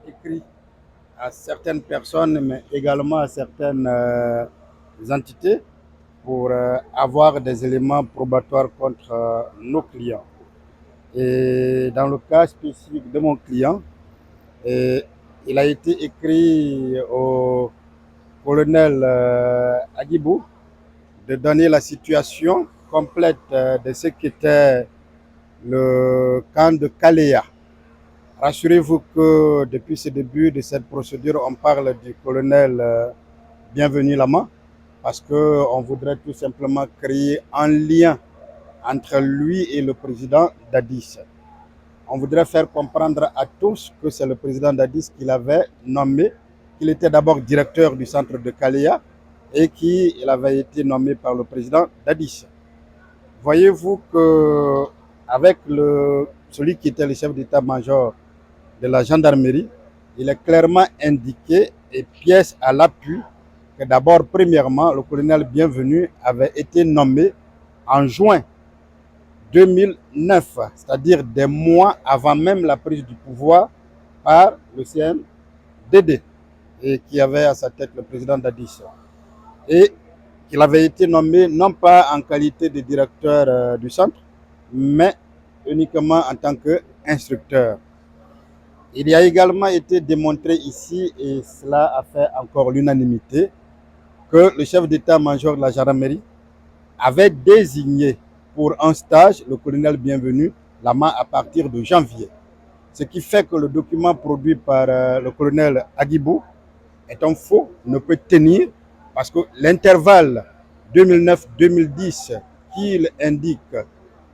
écrit à certaines personnes, mais également à certaines entités pour avoir des éléments probatoires contre nos clients. Et dans le cas spécifique de mon client, il a été écrit au colonel Agibou de donner la situation complète de ce qu'était le camp de Kalea. Rassurez-vous que depuis ce début de cette procédure, on parle du colonel Bienvenu Lama parce qu'on voudrait tout simplement créer un lien entre lui et le président Dadis. On voudrait faire comprendre à tous que c'est le président Dadis qui l'avait nommé, qu'il était d'abord directeur du centre de Kalea et qu'il avait été nommé par le président Dadis. Voyez-vous que avec celui qui était le chef d'état-major de la gendarmerie, il est clairement indiqué et pièce à l'appui que d'abord, premièrement, le colonel Bienvenu avait été nommé en juin 2009, c'est-à-dire des mois avant même la prise du pouvoir par le CNDD, et qui avait à sa tête le président Dadis. Et qu'il avait été nommé non pas en qualité de directeur du centre, mais uniquement en tant qu'instructeur. Il y a également été démontré ici, et cela a fait encore l'unanimité, que le chef d'état-major de la gendarmerie avait désigné pour un stage le colonel Bienvenu Lama à partir de janvier. Ce qui fait que le document produit par le colonel Agibou est un faux, ne peut tenir, parce que l'intervalle 2009-2010 qu'il indique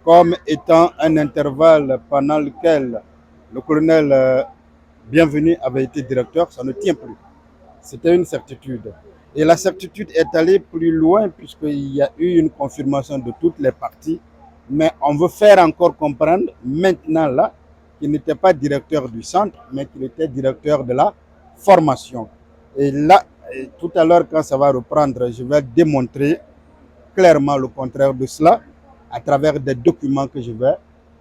comme étant un intervalle pendant lequel le colonel Bienvenu avait été directeur, ça ne tient plus. C'était une certitude. Et la certitude est allée plus loin puisqu'il y a eu une confirmation de toutes les parties. Mais on veut faire encore comprendre maintenant là qu'il n'était pas directeur du centre, mais qu'il était directeur de la formation. Et là, tout à l'heure, quand ça va reprendre, je vais démontrer clairement le contraire de cela à travers des documents que je vais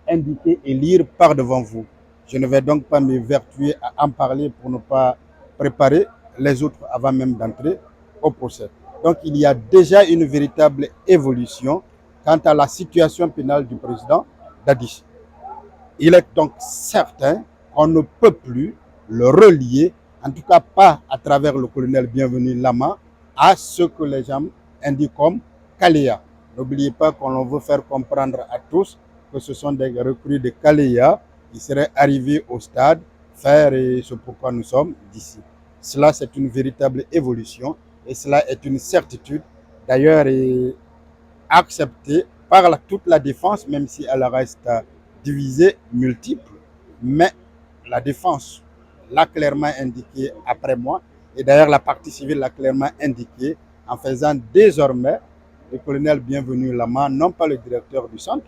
indiquer et lire par devant vous. Je ne vais donc pas m'évertuer à en parler pour ne pas préparer les autres avant même d'entrer au procès. Donc il y a déjà une véritable évolution quant à la situation pénale du président Dadis. Il est donc certain qu'on ne peut plus le relier, en tout cas pas à travers le colonel Bienvenu Lama, à ce que les gens indiquent comme Kalea. N'oubliez pas qu'on veut faire comprendre à tous que ce sont des recrues de Kalea qui seraient arrivés au stade faire ce pourquoi nous sommes d'ici. Cela, c'est une véritable évolution et cela est une certitude, d'ailleurs acceptée par toute la défense, même si elle reste divisée, multiple. Mais la défense l'a clairement indiqué après moi, et d'ailleurs la partie civile l'a clairement indiqué en faisant désormais le colonel Bienvenu Lama, non pas le directeur du centre,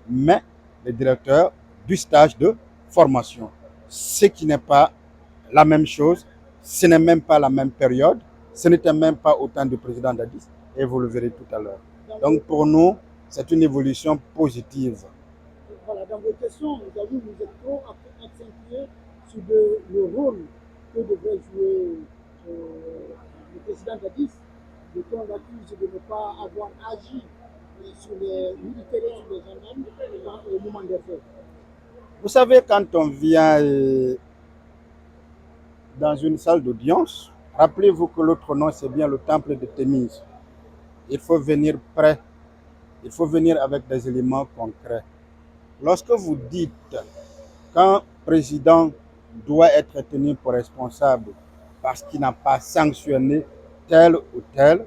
mais le directeur du stage de formation. Ce qui n'est pas la même chose, ce n'est même pas la même période, ce n'était même pas autant de président Dadis, et vous le verrez tout à l'heure. Donc pour nous, c'est une évolution positive. Voilà, dans vos questions, vous êtes trop accentué sur le rôle que devrait jouer le président Dadis, de qu'on l'accuse de ne pas avoir agi sur les militaires et sur les gendarmes au moment des faits. Vous savez, quand on vient dans une salle d'audience, rappelez-vous que l'autre nom, c'est bien le temple de Thémis. Il faut venir prêt, il faut venir avec des éléments concrets. Lorsque vous dites qu'un président doit être tenu pour responsable parce qu'il n'a pas sanctionné tel ou tel,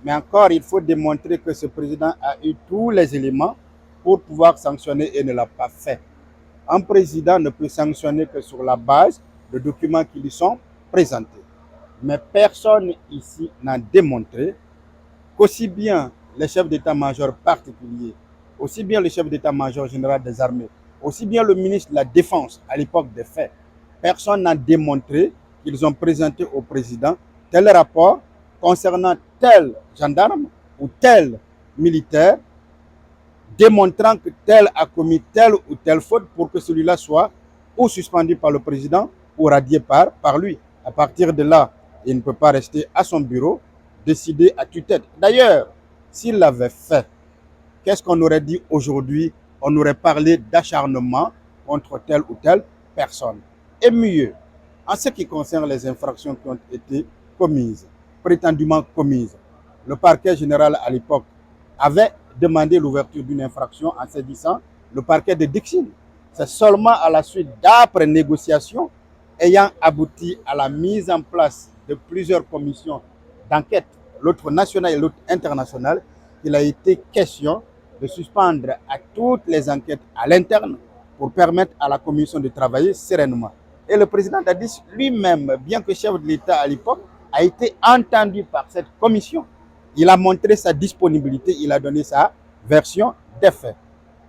mais encore, il faut démontrer que ce président a eu tous les éléments pour pouvoir sanctionner et ne l'a pas fait. Un président ne peut sanctionner que sur la base de documents qui lui sont présentés. Mais personne ici n'a démontré qu'aussi bien les chefs d'état-major particuliers, aussi bien le chef d'état-major général des armées, aussi bien le ministre de la Défense à l'époque des faits, personne n'a démontré qu'ils ont présenté au président tel rapport concernant tel gendarme ou tel militaire, démontrant que tel a commis telle ou telle faute pour que celui-là soit ou suspendu par le président ou radié par lui. À partir de là, il ne peut pas rester à son bureau, décider à tue-tête. D'ailleurs, s'il l'avait fait, qu'est-ce qu'on aurait dit aujourd'hui? On aurait parlé d'acharnement contre telle ou telle personne. Et mieux, en ce qui concerne les infractions qui ont été commises, prétendument commises, le parquet général à l'époque avait demandé l'ouverture d'une infraction en saisissant le parquet de Dixine. C'est seulement à la suite d'âpres négociations ayant abouti à la mise en place de plusieurs commissions d'enquête, l'autre nationale et l'autre internationale, qu'il a été question de suspendre à toutes les enquêtes à l'interne pour permettre à la commission de travailler sereinement. Et le président Dadis lui-même, bien que chef de l'État à l'époque, a été entendu par cette commission. Il a montré sa disponibilité, il a donné sa version des faits.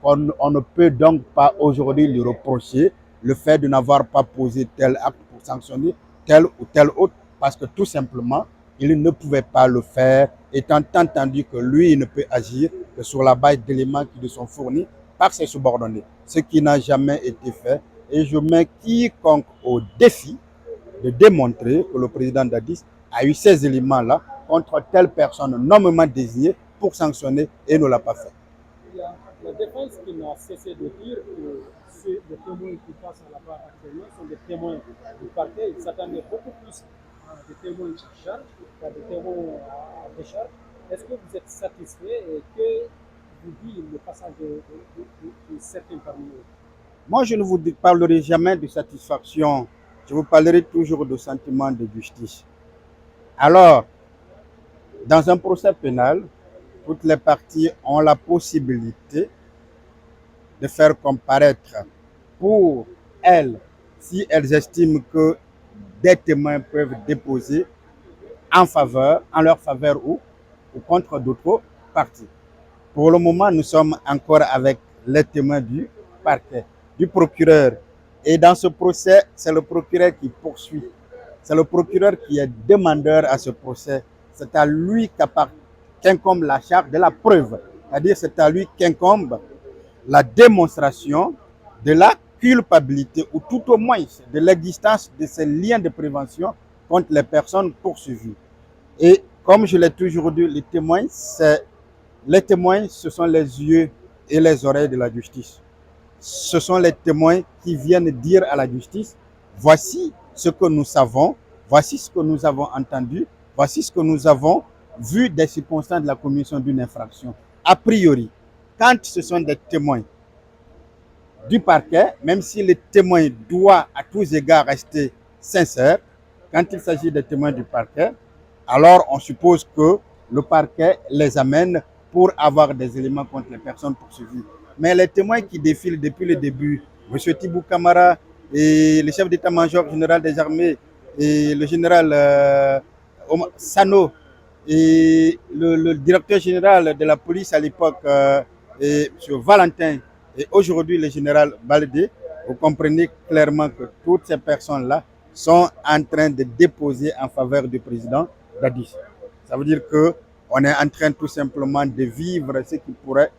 On ne peut donc pas aujourd'hui lui reprocher le fait de n'avoir pas posé tel acte pour sanctionner tel ou tel autre, parce que tout simplement, il ne pouvait pas le faire, étant entendu que lui, il ne peut agir que sur la base d'éléments qui lui sont fournis par ses subordonnés, ce qui n'a jamais été fait. Et je mets quiconque au défi de démontrer que le président Dadis a eu ces éléments-là contre telle personne nommément désignée pour sanctionner et ne l'a pas fait. Il y a la défense qui n'a cessé de dire que les témoins qui passent à la barre actuellement sont des témoins du parquet. Ils s'attendaient beaucoup plus à des témoins qui chargent qu'à des témoins à décharge. Est-ce que vous êtes satisfait et que vous dit le passage de certains parmi eux? Moi, je ne vous parlerai jamais de satisfaction. Je vous parlerai toujours de sentiment de justice. Alors, dans un procès pénal, toutes les parties ont la possibilité de faire comparaître pour elles, si elles estiment que des témoins peuvent déposer en leur faveur ou contre d'autres parties. Pour le moment, nous sommes encore avec les témoins du parquet, du procureur. Et dans ce procès, c'est le procureur qui poursuit. C'est le procureur qui est demandeur à ce procès. C'est à lui qu'incombe la charge de la preuve. C'est-à-dire c'est à lui qu'incombe la démonstration de la culpabilité ou tout au moins de l'existence de ces liens de prévention contre les personnes poursuivies. Et comme je l'ai toujours dit, les témoins, ce sont les yeux et les oreilles de la justice. Ce sont les témoins qui viennent dire à la justice, voici ce que nous savons, voici ce que nous avons entendu, voici ce que nous avons vu des circonstances de la commission d'une infraction. A priori, quand ce sont des témoins du parquet, même si le témoin doit à tous égards rester sincère, quand il s'agit des témoins du parquet, alors on suppose que le parquet les amène pour avoir des éléments contre les personnes poursuivies. Mais les témoins qui défilent depuis le début, M. Tibou Kamara et le chef d'état-major général des armées et le général Sano et le directeur général de la police à l'époque, M. Valentin, et aujourd'hui le général Baldé, vous comprenez clairement que toutes ces personnes-là sont en train de déposer en faveur du président Dadis. Ça veut dire qu'on est en train tout simplement de vivre ce qui pourrait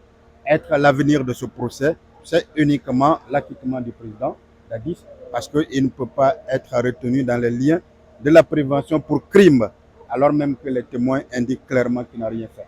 être l'avenir de ce procès. C'est uniquement l'acquittement du président Dadis, parce qu'il ne peut pas être retenu dans les liens de la prévention pour crime, alors même que les témoins indiquent clairement qu'il n'a rien fait.